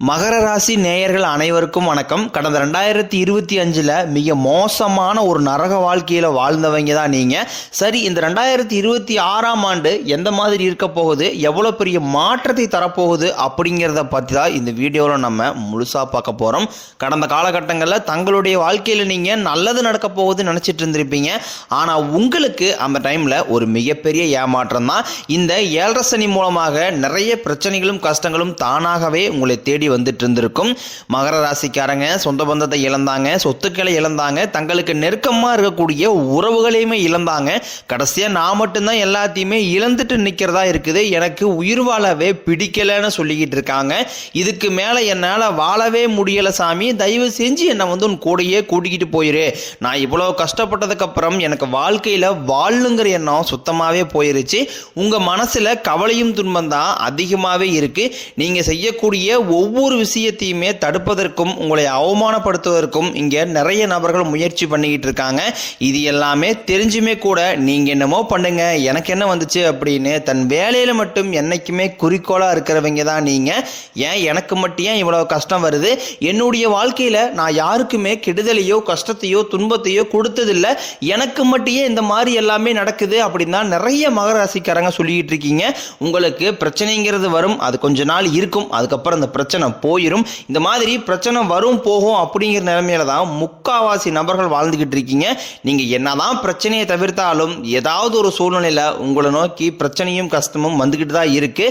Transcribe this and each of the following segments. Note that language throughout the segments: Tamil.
மகர ராசி நேயர்கள் அனைவருக்கும் வணக்கம். கடந்த 2025 மிக மோசமான ஒரு நரக வாழ்க்கையில் வாழ்ந்தவங்க தான் நீங்கள். சரி, இந்த 2026ஆம் ஆண்டு எந்த மாதிரி இருக்க போகுது, எவ்வளோ பெரிய மாற்றத்தை தரப்போகுது அப்படிங்கிறத பற்றி தான் இந்த வீடியோவில் நம்ம முழுசாக பார்க்க போகிறோம். கடந்த காலகட்டங்களில் தங்களுடைய வாழ்க்கையில் நீங்கள் நல்லது நடக்க போகுதுன்னு நினச்சிட்டு இருந்திருப்பீங்க. ஆனால் உங்களுக்கு அந்த டைமில் ஒரு மிகப்பெரிய ஏமாற்றம் தான். இந்த 7.5 சனி மூலமாக நிறைய பிரச்சனைகளும் கஷ்டங்களும் தானாகவே உங்களை தேடி வந்துட்டு இருந்திருக்கும். மகர ராசிக்காரங்க சொந்த பந்தத்தை இழந்தாங்க, சொத்துக்களை இழந்தாங்க, தங்களுக்கு நெருக்கமா இருக்கக்கூடிய உறவுகளையுமே இழந்தாங்க. கடைசியா நான் மட்டும்தான் எல்லாத்தையுமே இழந்துட்டு நிக்கிறதா இருக்குது, எனக்கு உயிர் வாழவே பிடிக்கலன்னு சொல்லிக்கிட்டு இருக்காங்க. இதுக்கு மேல என்னால வாழவே முடியல சாமி, தயவு செஞ்சு என்னை உன் கூடையே கூட்டிக்கிட்டு போயிரு. நான் இவ்வளவு கஷ்டப்பட்டதுக்கு அப்புறம் எனக்கு வாழ்க்கையில வாழுங்கிற எண்ணம் சுத்தமாவே போயிருச்சு. உங்க மனசுல கவலையும் துன்பம் தான் அதிகமாவே இருக்கு. நீங்க செய்யக்கூடிய ஒவ்வொரு விஷயத்தையுமே தடுப்பதற்கும் உங்களை அவமானப்படுத்துவதற்கும் இங்கே நிறைய நபர்கள் முயற்சி பண்ணிக்கிட்டு இருக்காங்க. இது எல்லாமே தெரிஞ்சுமே கூட நீங்கள் என்னமோ பண்ணுங்க, எனக்கு என்ன வந்துச்சு அப்படின்னு தன் வேலையில் மட்டும் என்னைக்குமே குறிக்கோளாக இருக்கிறவங்க தான் நீங்கள். ஏன் எனக்கு மட்டும் ஏன் இவ்வளோ கஷ்டம் வருது, என்னுடைய வாழ்க்கையில் நான் யாருக்குமே கெடுதலையோ கஷ்டத்தையோ துன்பத்தையோ கொடுத்ததில்லை, எனக்கு மட்டும் இந்த மாதிரி எல்லாமே நடக்குது அப்படின்னு தான் நிறைய மகர ராசிக்காரங்க சொல்லிக்கிட்டு இருக்கீங்க. உங்களுக்கு பிரச்சனைங்கிறது வரும், அது கொஞ்ச நாள் இருக்கும், அதுக்கப்புறம் அந்த பிரச்சனை போயிடும். இந்த மாதிரி பிரச்சனை வரும் போகும் அப்படிங்கிற நிலைமையில தான் முக்காவாசி நபர்கள் வாழ்ந்துகிட்டு இருக்கீங்க. நீங்க என்னதான் பிரச்சனையை தவிர்த்தாலும் ஏதாவது ஒரு சூழ்நிலையில உங்களை நோக்கி பிரச்சனையும் கஷ்டமும் வந்துகிட்டு தான் இருக்கு.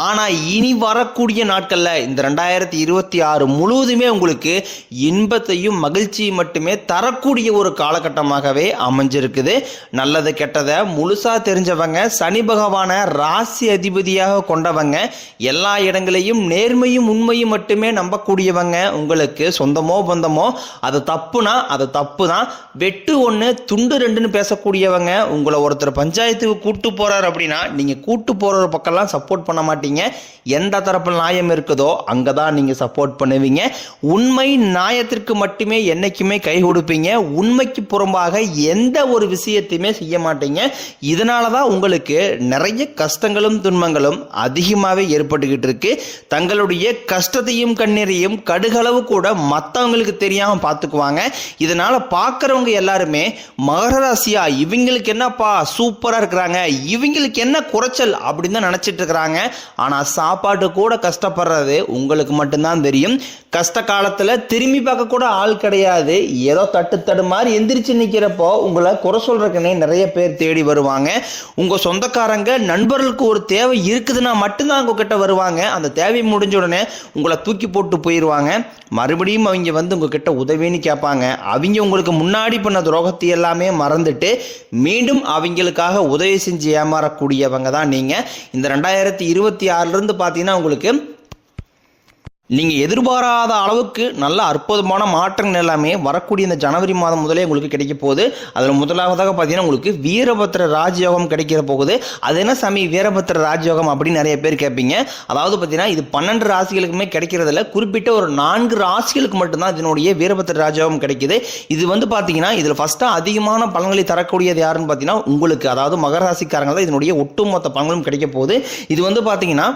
ஆனா இனி வரக்கூடிய நாட்கள்ல இந்த 2026 முழுவதுமே உங்களுக்கு இன்பத்தையும் மகிழ்ச்சியும் மட்டுமே தரக்கூடிய ஒரு காலகட்டமாகவே அமைஞ்சிருக்குது. நல்லது கெட்டதை முழுசா தெரிஞ்சவங்க, சனி பகவான ராசி அதிபதியாக கொண்டவங்க, எல்லா இடங்களையும் நேர்மையும் உண்மையும் மட்டுமே நம்பக்கூடியவங்க, உங்களுக்கு சொந்தமோ பந்தமோ அது தப்புனா அது தப்பு தான், வெட்டு ஒன்று துண்டு ரெண்டுன்னு பேசக்கூடியவங்க, உங்களை ஒருத்தர் பஞ்சாயத்துக்கு கூட்டு போறாரு அப்படின்னா நீங்க கூட்டு போற பக்கம்லாம் சப்போர்ட் பண்ண மாட்டீங்க. எந்த தரப்பில் நியாயம் இருக்குதோ அங்கதான் நீங்க சப்போர்ட் பண்ணுவீங்க. உண்மை நியாயத்திற்கு மட்டுமே என்னைக்குமே கை கொடுப்பீங்க. உண்மைக்கு புறம்பாக எந்த ஒரு விஷயத்தையுமே செய்ய மாட்டீங்க. இதனாலதான் உங்களுக்கு நிறைய கஷ்டங்களும் துன்பங்களும் அதிகமாகவே ஏற்பட்டுக்கிட்டு இருக்கு. தங்களுடைய கஷ்டத்தையும் கண்ணீரையும் கடுகளவு கூட மற்றவங்களுக்கு தெரியாம பார்த்துக்குவாங்க. இதனால பார்க்குறவங்க எல்லாருமே மகர ராசியா இவங்களுக்கு என்னப்பா சூப்பரா இருக்கிறாங்க, இவங்களுக்கு என்ன குறைச்சல் அப்படின்னு தான் நினைச்சிட்டு இருக்கிறாங்க. ஆனா சாப்பாட்டு கூட கஷ்டப்படுறது உங்களுக்கு மட்டும்தான் தெரியும். கஷ்ட காலத்துல திரும்பி பார்க்க கூட ஆள் கிடையாது. ஏதோ தட்டு மாதிரி எந்திரிச்சு நிக்கிறப்போ உங்களை குறை சொல்றதுக்குன்னே நிறைய பேர் தேடி வருவாங்க. உங்க சொந்தக்காரங்க நண்பர்களுக்கு ஒரு தேவை இருக்குதுன்னா மட்டும்தான் உங்ககிட்ட வருவாங்க. அந்த தேவை முடிஞ்ச உடனே உங்களை தூக்கி போட்டு போயிடுவாங்க. மறுபடியும் அவங்க வந்து உங்ககிட்ட உதவின்னு கேட்பாங்க. அவங்க உங்களுக்கு முன்னாடி பண்ண துரோகத்தை எல்லாமே மறந்துட்டு மீண்டும் அவங்களுக்காக உதவி செஞ்சு ஏமாறக்கூடியவங்க தான் நீங்க. இந்த 2026 பார்த்தீங்கன்னா உங்களுக்கு நீங்கள் எதிர்பாராத அளவுக்கு நல்ல அற்புதமான மாற்றங்கள் எல்லாமே வரக்கூடிய இந்த ஜனவரி மாதம் முதலே உங்களுக்கு கிடைக்க போகுது. அதில் முதலாவதாக பார்த்தீங்கன்னா உங்களுக்கு வீரபத்திர ராஜயோகம் கிடைக்கிற போகுது. அது என்ன சாமி வீரபத்திர ராஜயோகம் அப்படின்னு நிறைய பேர் கேட்பீங்க. அதாவது பார்த்தீங்கன்னா இது 12 ராசிகளுக்குமே கிடைக்கிறதுல குறிப்பிட்ட ஒரு 4 ராசிகளுக்கு மட்டும்தான் இதனுடைய வீரபத்திர ராஜயோகம் கிடைக்குது. இது வந்து பார்த்தீங்கன்னா இதில் ஃபஸ்ட்டாக அதிகமான பலன்களை தரக்கூடியது யாருன்னு பார்த்தீங்கன்னா உங்களுக்கு, அதாவது மகர ராசிக்காரங்க தான் இதனுடைய ஒட்டுமொத்த பலன்களும் கிடைக்க போகுது. இது வந்து பார்த்தீங்கன்னா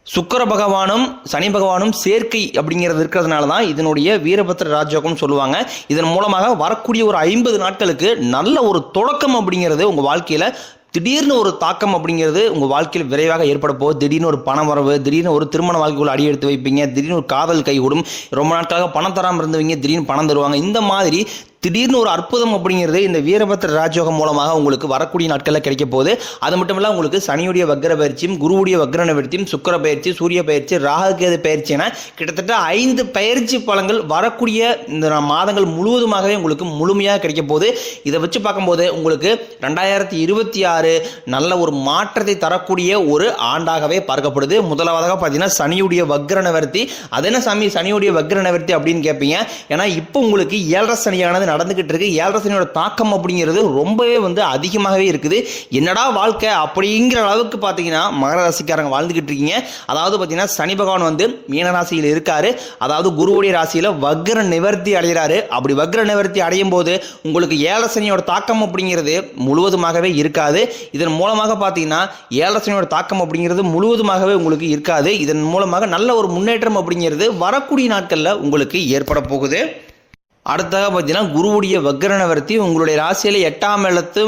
சுக்கிர பகவானும் சனி பகவானும் சேர்க்கை அப்படிங்கிறது இருக்கிறதுனால தான் இதனுடைய வீரபத்திர ராஜயோகம் சொல்லுவாங்க. இதன் மூலமாக வரக்கூடிய ஒரு 50 நாட்களுக்கு நல்ல ஒரு தொடக்கம் அப்படிங்கிறது உங்கள் வாழ்க்கையில் திடீர்னு ஒரு தாக்கம் அப்படிங்கிறது உங்கள் வாழ்க்கையில் விரைவாக ஏற்பட போகுது. திடீர்னு ஒரு பண வரவு, திடீர்னு ஒரு திருமண வாழ்க்கைக்குள்ள அடி எடுத்து வைப்பீங்க, திடீர்னு ஒரு காதல் கைகூடும், ரொம்ப நாட்களாக பணம் தராமல் இருந்தவங்க திடீர்னு பணம் தருவாங்க. இந்த மாதிரி திடீர்னு ஒரு அற்புதம் அப்படிங்கிறது இந்த வீரபத்திர ராஜயோகம் மூலமாக உங்களுக்கு வரக்கூடிய நாட்களில் கிடைக்க போகுது. அது மட்டும் இல்லை, உங்களுக்கு சனியுடைய வக்ர பயிற்சியும் குருவுடைய வக்ர நிவர்த்தியும் சுக்கிர பயிற்சி சூரிய பயிற்சி ராகுகேது பயிற்சி என கிட்டத்தட்ட 5 பயிற்சி பலன்கள் வரக்கூடிய இந்த மாதங்கள் முழுவதுமாகவே உங்களுக்கு முழுமையாக கிடைக்க போகுது. இதை வச்சு பார்க்கும்போது உங்களுக்கு 2026 நல்ல ஒரு மாற்றத்தை தரக்கூடிய ஒரு ஆண்டாகவே பார்க்கப்படுது. முதலாவதாக பார்த்தீங்கன்னா சனியுடைய வக்ர நிவர்த்தி. அது என்ன சாமி சனியுடைய வக்ர நிவர்த்தி அப்படின்னு கேட்பீங்க. ஏன்னா இப்போ உங்களுக்கு 7.5 சனியானது நடந்துகிட்டு இருக்கு. ஏழரை சனியோட தாக்கம் அப்படிங்கிறது ரொம்பவே வந்து அதிகமாகவே இருக்குது. என்னடா வாழ்க்கை அப்படிங்கிற அளவுக்கு பார்த்தீங்கன்னா மகர ராசிக்காரங்க வாழ்ந்துகிட்டு இருக்கீங்க. அதாவது பார்த்தீங்கன்னா சனி பகவான் வந்து மீனராசியில் இருக்காரு. அதாவது குருவுடைய ராசியில் வக்ர நிவர்த்தி அடைகிறாரு. அப்படி வக்ர நிவர்த்தி அடையும் போது உங்களுக்கு ஏழரை சனியோட தாக்கம் அப்படிங்கிறது முழுவதுமாகவே இருக்காது. இதன் மூலமாக பார்த்தீங்கன்னா ஏழரை சனியோட தாக்கம் அப்படிங்கிறது முழுவதுமாகவே உங்களுக்கு இருக்காது. இதன் மூலமாக நல்ல ஒரு முன்னேற்றம் அப்படிங்கிறது வரக்கூடிய நாட்களில் உங்களுக்கு ஏற்பட போகுது. அடுத்ததாக பார்த்தீங்கன்னா குருவுடைய வக்ர நிவர்த்தி உங்களுடைய ராசியில் 8ஆம் இடத்து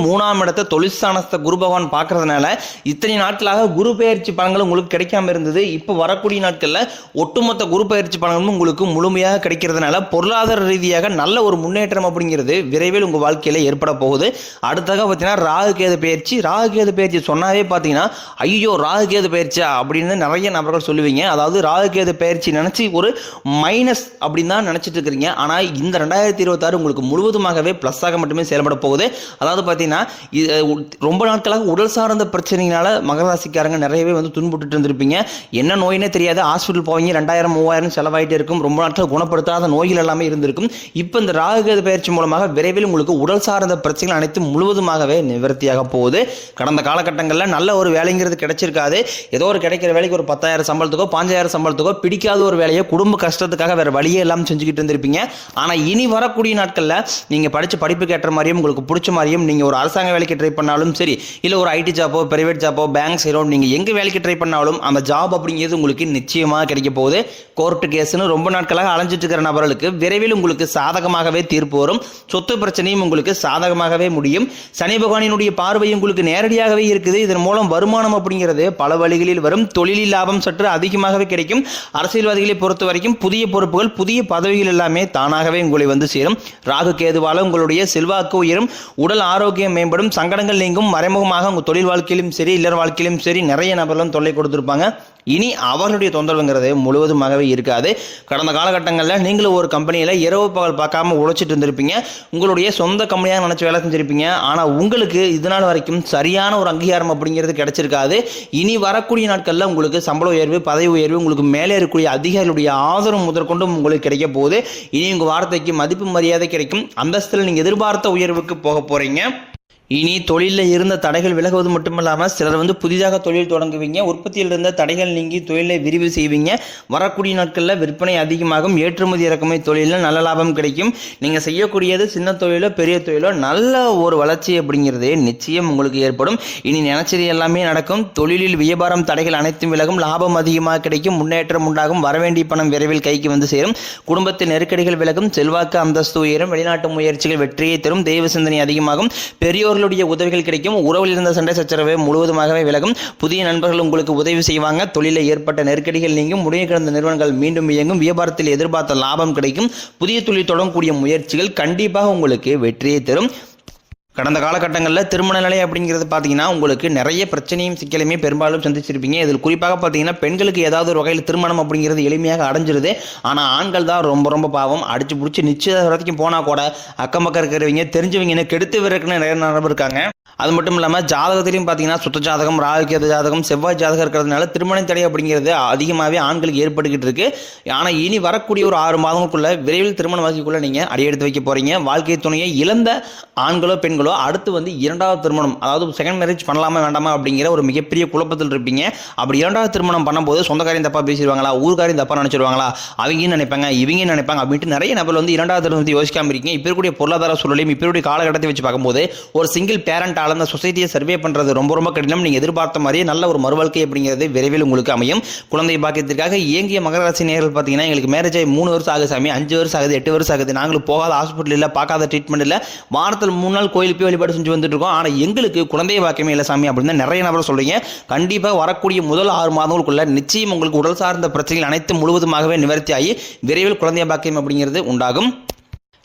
3ஆம் இடத்தை தொழிற்ஸ்தானத்தை குரு பகவான் பார்க்கறதுனால இத்தனை நாட்களாக குரு பெயர்ச்சி பலன்கள் உங்களுக்கு கிடைக்காம இருந்தது. இப்போ வரக்கூடிய நாட்களில் ஒட்டுமொத்த குரு பெயர்ச்சி பலன்களும் உங்களுக்கு முழுமையாக கிடைக்கிறதுனால பொருளாதார ரீதியாக நல்ல ஒரு முன்னேற்றம் அப்படிங்கிறது விரைவில் உங்கள் வாழ்க்கையில் ஏற்பட போகுது. அடுத்ததாக பார்த்தீங்கன்னா ராகுகேது பயிற்சி சொன்னாவே பார்த்தீங்கன்னா ஐயோ ராகுகேது பயிற்சியா அப்படின்னு நிறைய நபர்கள் சொல்லுவீங்க. அதாவது ராகுகேது பயிற்சி நினச்சி ஒரு மைனஸ் அப்படின்னு தான் நினச்சிட்டு இருக்கிறீங்க. ஆனால் இந்த 2026 உங்களுக்கு முழுவதுமாகவே பிளஸ்ஸாக மட்டுமே செயல்பட போகுது. அதாவது பார்த்தீங்கன்னா ரொம்ப நாட்களாக உடல் சார்ந்த பிரச்சனைகளால மகர ராசிக்காரங்க நிறையவே வந்து துன்புட்டு இருந்திருப்பீங்க. என்ன நோயினே தெரியாது, ஹாஸ்பிட்டல் போவீங்க, 2000-3000 செலவாயிட்டே இருக்கும். ரொம்ப நாட்கள் குணப்படுத்தாத நோய்கள் எல்லாமே இருந்திருக்கும். இப்போ இந்த ராகுகேது பயிற்சி மூலமாக விரைவில் உங்களுக்கு உடல் சார்ந்த பிரச்சனைகள் அனைத்தும் முழுவதுமாகவே நிவர்த்தியாக போகுது. கடந்த காலகட்டங்களில் நல்ல ஒரு வேலைங்கிறது கிடைச்சிருக்காது. ஏதோ ஒரு கிடைக்கிற வேலைக்கு ஒரு 10,000 சம்பளத்துக்கோ 5,000 சம்பளத்துக்கோ பிடிக்காத ஒரு வேலையை குடும்ப கஷ்டத்துக்காக வேற வழியே எல்லாம் செஞ்சுக்கிட்டு இருந்திருப்பீங்க. ஆனால் இனி வரக்கூடிய நாட்களில் நீங்கள் படித்த படிப்புக்கு ஏற்ற மாதிரியும் உங்களுக்கு பிடிச்ச மாதிரியும் நீங்கள் ஒரு அரசாங்க வேலைக்கு ட்ரை பண்ணாலும் சரி, இல்லை ஒரு ஐடி ஜாப்போ பிரைவேட் ஜாப்போ பேங்க் சைடோ நீங்கள் எங்கே வேலைக்கு ட்ரை பண்ணாலும் அந்த ஜாப் அப்படிங்கிறது உங்களுக்கு நிச்சயமாக கிடைக்க போகுது. கோர்ட்டு கேஸ்ன்னு ரொம்ப நாட்களாக அலைஞ்சிட்டு இருக்கிற நபர்களுக்கு விரைவில் உங்களுக்கு சாதகமாகவே தீர்ப்பு வரும். சொத்து பிரச்சனையும் உங்களுக்கு சாதகமாகவே முடியும். சனி பகவானினுடைய பார்வை உங்களுக்கு நேரடியாகவே இருக்குது. இதன் மூலம் வருமானம் அப்படிங்கிறது பல வழிகளில் வரும். தொழிலில் லாபம் சற்று அதிகமாகவே கிடைக்கும். அரசியல்வாதிகளை பொறுத்த வரைக்கும் புதிய பொறுப்புகள் புதிய பதவிகள் எல்லாமே தானாகவே உங்களை வந்து சேரும். ராகு கேதுவால உங்களுடைய செல்வாக்கு உயரும், உடல் ஆரோக்கியம் மேம்படும், சங்கடங்கள் நீங்கும். மறைமுகமாக உங்கள் தொழில் வாழ்க்கையிலும் சரி இல்லற வாழ்க்கையிலும் சரி நிறைய நபர்களும் தொல்லை கொடுத்திருப்பாங்க. இனி அவர்களுடைய தொந்தரவுங்கிறது முழுவதுமாகவே இருக்காது. கடந்த காலகட்டங்களில் நீங்களும் ஒரு கம்பெனியில் இரவு பகல் பார்க்காம உழைச்சிட்டு இருந்திருப்பீங்க. உங்களுடைய சொந்த கம்பெனியாக நினச்சி வேலை செஞ்சிருப்பீங்க. ஆனால் உங்களுக்கு இதனால் வரைக்கும் சரியான ஒரு அங்கீகாரம் அப்படிங்கிறது கிடைச்சிருக்காது. இனி வரக்கூடிய நாட்களில் உங்களுக்கு சம்பள உயர்வு பதவி உயர்வு உங்களுக்கு மேலே இருக்கக்கூடிய அதிகாரிகளுடைய ஆதரவு முதற்கொண்டும் உங்களுக்கு கிடைக்க போகுது. இனி உங்கள் வார்த்தைக்கு மதிப்பு மரியாதை கிடைக்கும். அந்தஸ்தில் நீங்கள் எதிர்பார்த்த உயர்வுக்கு போக போகிறீங்க. இனி தொழிலில் இருந்த தடைகள் விலகுவது மட்டுமல்லாமல் சிலர் வந்து புதிதாக தொழில் தொடங்குவீங்க. உற்பத்தியில் இருந்த தடைகள் நீங்கி தொழிலை விரிவு செய்வீங்க. வரக்கூடிய நாட்களில் விற்பனை அதிகமாகும். ஏற்றுமதி இறக்குமதி தொழிலில் நல்ல லாபம் கிடைக்கும். நீங்கள் செய்யக்கூடியது சின்ன தொழிலோ பெரிய தொழிலோ நல்ல ஒரு வளர்ச்சி அப்படிங்கிறது நிச்சயம் உங்களுக்கு ஏற்படும். இனி நினைச்சது எல்லாமே நடக்கும். தொழிலில் வியாபாரம் தடைகள் அனைத்தும் விலகும். லாபம் அதிகமாக கிடைக்கும். முன்னேற்றம் உண்டாகும். வரவேண்டிய பணம் விரைவில் கைக்கு வந்து சேரும். குடும்பத்தில் நெருக்கடிகள் விலகும். செல்வாக்கு அந்தஸ்து உயரும். வெளிநாட்டு முயற்சிகள் வெற்றியை தரும். தெய்வ சிந்தனை அதிகமாகும். பெரியோர் உதவிகள் கிடைக்கும். உறவில் இருந்த சண்டை சச்சரவை முழுவதுமாகவே விலகும். புதிய நண்பர்கள் உங்களுக்கு உதவி செய்வாங்க. தொழிலில் ஏற்பட்ட நெருக்கடிகள் நீங்கும். முடிய கிடந்த நிறுவனங்கள் மீண்டும் இயங்கும். வியாபாரத்தில் எதிர்பார்த்த லாபம் கிடைக்கும். புதிய தொழில் தொடங்கக்கூடிய முயற்சிகள் கண்டிப்பாக உங்களுக்கு வெற்றியை தரும். கடந்த காலகட்டங்களில் திருமண நிலை அப்படிங்கிறது பார்த்தீங்கன்னா உங்களுக்கு நிறைய பிரச்சனையும் சிக்கலையுமே பெரும்பாலும் சந்திச்சிருப்பீங்க. இதில் குறிப்பாக பார்த்தீங்கன்னா பெண்களுக்கு ஏதாவது ஒரு வகையில் திருமணம் அப்படிங்கிறது எளிமையாக அடைஞ்சிருது. ஆனால் ஆண்கள் தான் ரொம்ப பாவம். அடிச்சு பிடிச்சி நிச்சயதார்த்தத்துக்கு போனால் கூட அக்கம் பக்கம் இருக்கிறவங்க தெரிஞ்சவங்க கெடுத்து விறக்குன்னு நிறைய நபர் இருக்காங்க. அது மட்டும் இல்லாமல் ஜாதகத்திலையும் பார்த்தீங்கன்னா சுத்த ஜாதகம் ராகுகேது ஜாதகம் செவ்வாய் ஜாதகம் இருக்கிறதுனால திருமண தடை அப்படிங்கிறது அதிகமாகவே ஆண்களுக்கு ஏற்பட்டுக்கிட்டு இருக்கு. ஆனால் இனி வரக்கூடிய ஒரு 6 மாதங்களுக்குள்ள விரைவில் திருமண வாழ்க்கைக்குள்ளே நீங்கள் அடியெடுத்து வைக்க போகிறீங்க. வாழ்க்கை துணையை இழந்த ஆண்களோ பெண்களோ அடுத்து வந்து 2வது திருமணம் அதாவது செகண்ட் மேரேஜ் பண்ணலாமா வேண்டாமா அப்படிங்கிற ஒரு மிகப்பெரிய குழப்பத்தில் இருப்பீங்க. அப்படி 2வது திருமணம் பண்ணும்போது சொந்தக்காரையும் தப்பாக பேசிடுவாங்களா, ஊர்காரையும் தப்பாக நினச்சிடுவாங்களா, அவங்க நினைப்பாங்க இவங்க நினைப்பாங்க அப்படின்ட்டு நிறைய நபர் வந்து 2வது திருமணத்தை யோசிக்காமல் இருக்கீங்க. இப்போ இருக்கக்கூடிய பொருளாதார சூழலையும் இப்போ இருக்கக்கூடிய காலகட்டத்தை வச்சு பார்க்கும்போது ஒரு சிங்கிள் பேரண்டால் அந்த சொசைட்டியை சர்வே பண்ணுறது ரொம்ப கடினம். நீங்கள் எதிர்பார்த்த மாதிரியே நல்ல ஒரு மறுவாழ்க்கை அப்படிங்கிறது விரைவில் உங்களுக்கு அமையும். குழந்தை பாக்கியத்திற்காக இயங்கிய மகர ராசி நேயர்கள் பார்த்தீங்கன்னா எங்களுக்கு மேரேஜ் ஆகி 3 வருஷம் ஆகுது சாமி, 5 வருஷம் ஆகுது, 8 வருஷம் ஆகுது, நாங்களும் போகாத ஹாஸ்பிட்டல் இல்லை, பார்க்காத ட்ரீட்மெண்ட் இல்லை, வாரத்தில் 3 நாள் கோயிலுக்கு போய் வழிபாடு செஞ்சு வந்துட்டு இருக்கோம், ஆனால் எங்களுக்கு குழந்தை பாக்கியமே இல்லை சாமி அப்படின்னு நிறைய நபர் சொல்றீங்க. கண்டிப்பாக வரக்கூடிய முதல் 6 மாதங்களுக்குள்ள நிச்சயம் உங்களுக்கு உடல் சார்ந்த பிரச்சனைகள் அனைத்தும் முழுவதுமாகவே நிவர்த்தி ஆகி விரைவில் குழந்தை பாக்கியம் அப்படிங்கிறது உண்டாகும்.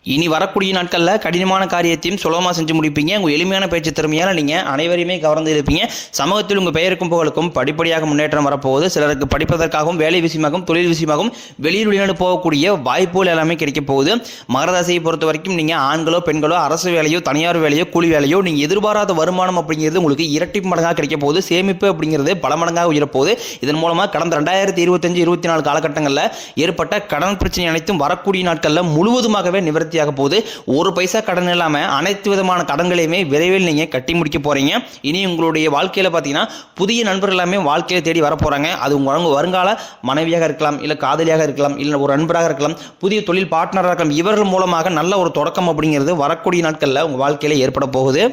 இனி வரக்கூடிய நாட்களில் கடினமான காரியத்தையும் சுலபமாக செஞ்சு முடிப்பீங்க. உங்கள் எளிமையான பேச்சு திறமையால் நீங்கள் அனைவரையுமே கவர்ந்து இருப்பீங்க. சமூகத்தில் உங்கள் பெயருக்கும் புகழுக்கும் படிப்படியாக முன்னேற்றம் வரப்போகுது. சிலருக்கு படிப்பதற்காகவும் வேலை விஷயமாகவும் தொழில் விஷயமாகவும் வெளியூர் வெளிநாடு போகக்கூடிய வாய்ப்புகள் எல்லாமே கிடைக்க போகுது. மகரராசியை பொறுத்த வரைக்கும் நீங்கள் ஆண்களோ பெண்களோ அரசு வேலையோ தனியார் வேலையோ கூலி வேலையோ நீங்கள் எதிர்பாராத வருமானம் அப்படிங்கிறது உங்களுக்கு இரட்டி மடங்காக கிடைக்க போகுது. சேமிப்பு அப்படிங்கிறது பல மடங்காக உயரப்போகுது. இதன் மூலமாக கடந்த 2025-24 காலகட்டங்களில் ஏற்பட்ட கடன் பிரச்சனை அனைத்தும் வரக்கூடிய நாட்களில் முழுவதுமாகவே நிவர்த்தி நிவர்த்தியாக போகுது. ஒரு பைசா கடன் இல்லாமல் அனைத்து விதமான கடன்களையுமே விரைவில் நீங்கள் கட்டி முடிக்க போகிறீங்க. இனி உங்களுடைய வாழ்க்கையில் பார்த்தீங்கன்னா புதிய நண்பர்கள் எல்லாமே வாழ்க்கையை தேடி வர போகிறாங்க. அது உங்கள் வருங்கால மனைவியாக இருக்கலாம், இல்லை காதலியாக இருக்கலாம், இல்லை ஒரு நண்பராக இருக்கலாம், புதிய தொழில் பார்ட்னராக இருக்கலாம். இவர்கள் மூலமாக நல்ல ஒரு தொடக்கம் அப்படிங்கிறது வரக்கூடிய நாட்களில் உங்கள் வாழ்க்கையில் ஏற்பட போகுது.